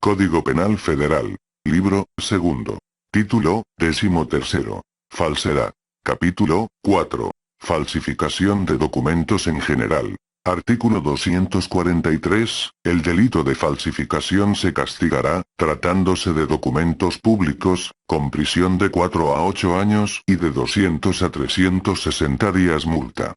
Código Penal Federal. Libro segundo. Título, 13º. Falsedad. Capítulo 4. Falsificación de documentos en general. Artículo 243. El delito de falsificación se castigará, tratándose de documentos públicos, con prisión de 4 a 8 años y de 200 a 360 días multa.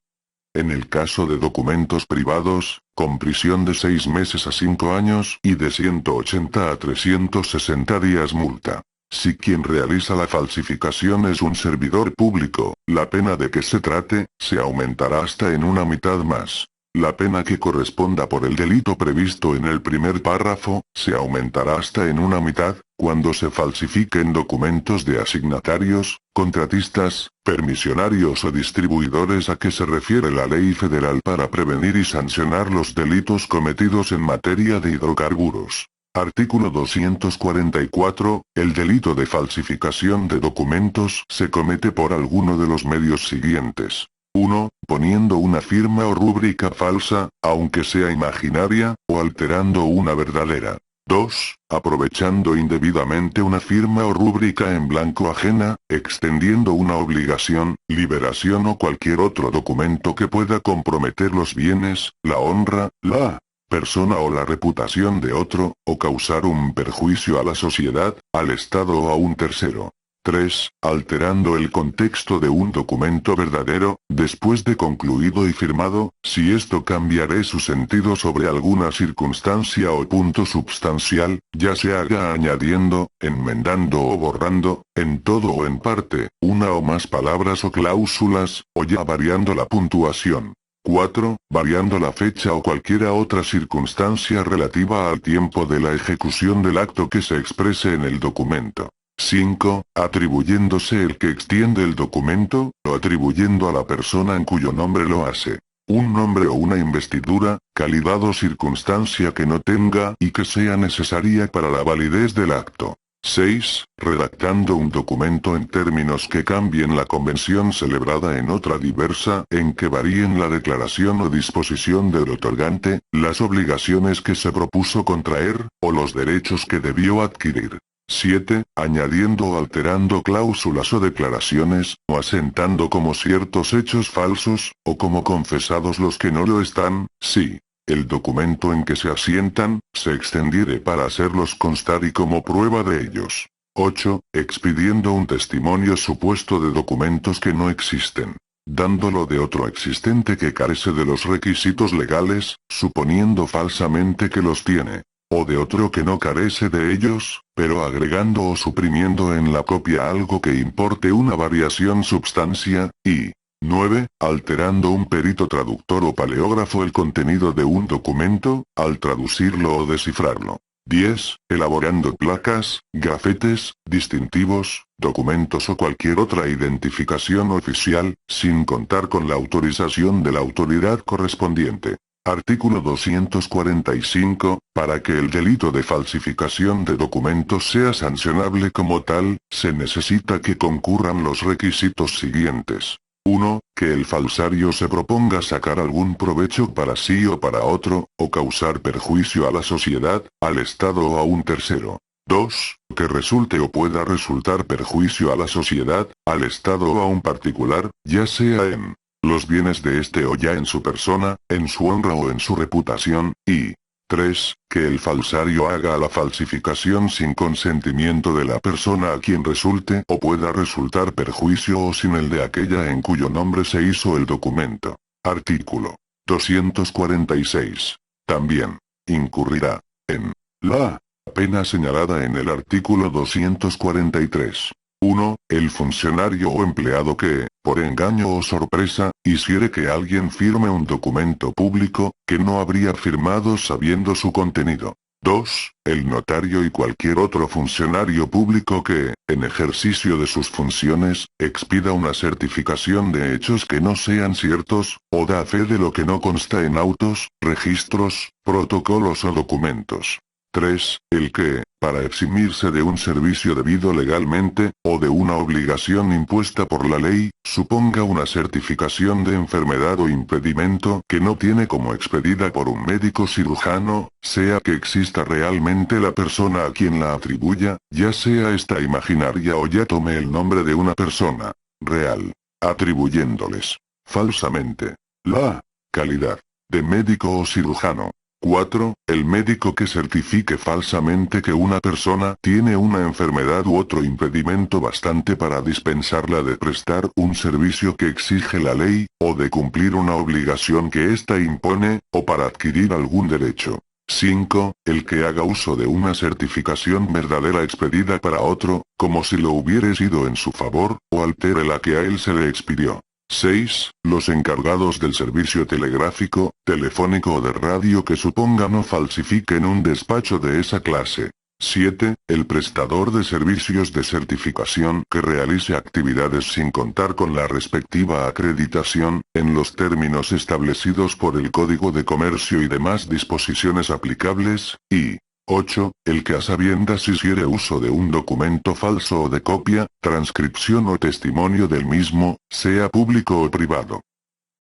En el caso de documentos privados, con prisión de 6 meses a 5 años y de 180 a 360 días multa. Si quien realiza la falsificación es un servidor público, la pena de que se trate, se aumentará hasta en una mitad más. La pena que corresponda por el delito previsto en el primer párrafo, se aumentará hasta en una mitad, cuando se falsifiquen documentos de asignatarios, contratistas, permisionarios o distribuidores a que se refiere la ley federal para prevenir y sancionar los delitos cometidos en materia de hidrocarburos. Artículo 244. El delito de falsificación de documentos se comete por alguno de los medios siguientes. 1. Poniendo una firma o rúbrica falsa, aunque sea imaginaria, o alterando una verdadera. 2. Aprovechando indebidamente una firma o rúbrica en blanco ajena, extendiendo una obligación, liberación o cualquier otro documento que pueda comprometer los bienes, la honra, la persona o la reputación de otro, o causar un perjuicio a la sociedad, al Estado o a un tercero. 3. Alterando el contexto de un documento verdadero, después de concluido y firmado, si esto cambiare su sentido sobre alguna circunstancia o punto substancial, ya se haga añadiendo, enmendando o borrando, en todo o en parte, una o más palabras o cláusulas, o ya variando la puntuación. 4. Variando la fecha o cualquiera otra circunstancia relativa al tiempo de la ejecución del acto que se exprese en el documento. 5. Atribuyéndose el que extiende el documento, o atribuyendo a la persona en cuyo nombre lo hace, un nombre o una investidura, calidad o circunstancia que no tenga y que sea necesaria para la validez del acto. 6. Redactando un documento en términos que cambien la convención celebrada en otra diversa, en que varíen la declaración o disposición del otorgante, las obligaciones que se propuso contraer, o los derechos que debió adquirir. 7. Añadiendo o alterando cláusulas o declaraciones, o asentando como ciertos hechos falsos, o como confesados los que no lo están, si el documento en que se asientan, se extendiere para hacerlos constar y como prueba de ellos. 8. Expidiendo un testimonio supuesto de documentos que no existen, dándolo de otro existente que carece de los requisitos legales, suponiendo falsamente que los tiene, o de otro que no carece de ellos, pero agregando o suprimiendo en la copia algo que importe una variación substancia, y 9. Alterando un perito traductor o paleógrafo el contenido de un documento, al traducirlo o descifrarlo. 10. Elaborando placas, gafetes, distintivos, documentos o cualquier otra identificación oficial, sin contar con la autorización de la autoridad correspondiente. Artículo 245. Para que el delito de falsificación de documentos sea sancionable como tal, se necesita que concurran los requisitos siguientes. 1. Que el falsario se proponga sacar algún provecho para sí o para otro, o causar perjuicio a la sociedad, al Estado o a un tercero. 2. Que resulte o pueda resultar perjuicio a la sociedad, al Estado o a un particular, ya sea en los bienes de este o ya en su persona, en su honra o en su reputación, y 3. Que el falsario haga la falsificación sin consentimiento de la persona a quien resulte o pueda resultar perjuicio o sin el de aquella en cuyo nombre se hizo el documento. Artículo 246. También incurrirá en la pena señalada en el artículo 243. 1. El funcionario o empleado que, por engaño o sorpresa, hiciere que alguien firme un documento público, que no habría firmado sabiendo su contenido. 2. El notario y cualquier otro funcionario público que, en ejercicio de sus funciones, expida una certificación de hechos que no sean ciertos, o da fe de lo que no consta en autos, registros, protocolos o documentos. 3. El que, para eximirse de un servicio debido legalmente, o de una obligación impuesta por la ley, suponga una certificación de enfermedad o impedimento que no tiene como expedida por un médico cirujano, sea que exista realmente la persona a quien la atribuya, ya sea esta imaginaria o ya tome el nombre de una persona real, atribuyéndoles, falsamente, la calidad de médico o cirujano. 4. El médico que certifique falsamente que una persona tiene una enfermedad u otro impedimento bastante para dispensarla de prestar un servicio que exige la ley, o de cumplir una obligación que ésta impone, o para adquirir algún derecho. 5. El que haga uso de una certificación verdadera expedida para otro, como si lo hubiere sido en su favor, o altere la que a él se le expidió. 6. Los encargados del servicio telegráfico, telefónico o de radio que supongan o falsifiquen un despacho de esa clase. 7. El prestador de servicios de certificación que realice actividades sin contar con la respectiva acreditación, en los términos establecidos por el Código de Comercio y demás disposiciones aplicables, y 8. El que a sabiendas hiciere uso de un documento falso o de copia, transcripción o testimonio del mismo, sea público o privado,